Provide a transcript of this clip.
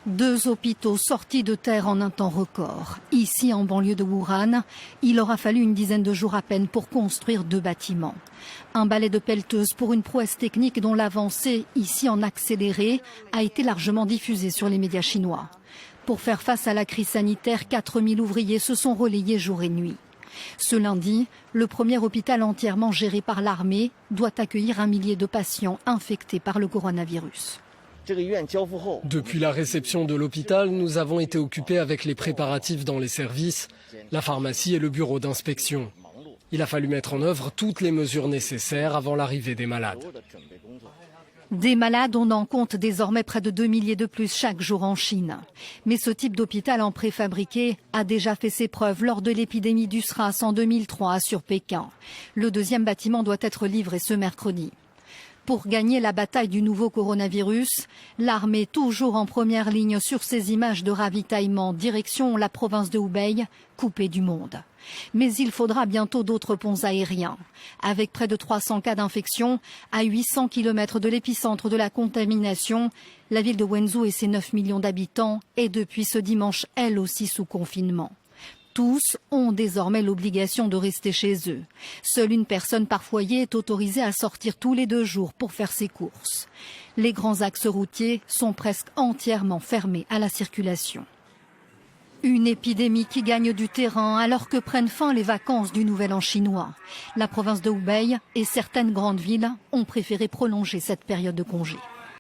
2 hôpitaux sortis de terre en un temps record. Ici, en banlieue de Wuhan, il aura fallu une dizaine de jours à peine pour construire 2 bâtiments. Un balai de pelleteuse pour une prouesse technique dont l'avancée, ici en accéléré, a été largement diffusée sur les médias chinois. Pour faire face à la crise sanitaire, 4000 ouvriers se sont relayés jour et nuit. Ce lundi, le premier hôpital entièrement géré par l'armée doit accueillir 1 millier de patients infectés par le coronavirus. Depuis la réception de l'hôpital, nous avons été occupés avec les préparatifs dans les services, la pharmacie et le bureau d'inspection. Il a fallu mettre en œuvre toutes les mesures nécessaires avant l'arrivée des malades. Des malades, on en compte désormais près de 2 milliers de plus chaque jour en Chine. Mais ce type d'hôpital en préfabriqué a déjà fait ses preuves lors de l'épidémie du SRAS en 2003 sur Pékin. Le 2e bâtiment doit être livré ce mercredi. Pour gagner la bataille du nouveau coronavirus, l'armée toujours en première ligne sur ces images de ravitaillement direction la province de Hubei, coupée du monde. Mais il faudra bientôt d'autres ponts aériens. Avec près de 300 cas d'infection, à 800 km de l'épicentre de la contamination, la ville de Wenzhou et ses 9 millions d'habitants est depuis ce dimanche elle aussi sous confinement. Tous ont désormais l'obligation de rester chez eux. Seule une personne par foyer est autorisée à sortir tous les 2 jours pour faire ses courses. Les grands axes routiers sont presque entièrement fermés à la circulation. Une épidémie qui gagne du terrain alors que prennent fin les vacances du Nouvel An chinois. La province de Hubei et certaines grandes villes ont préféré prolonger cette période de congé.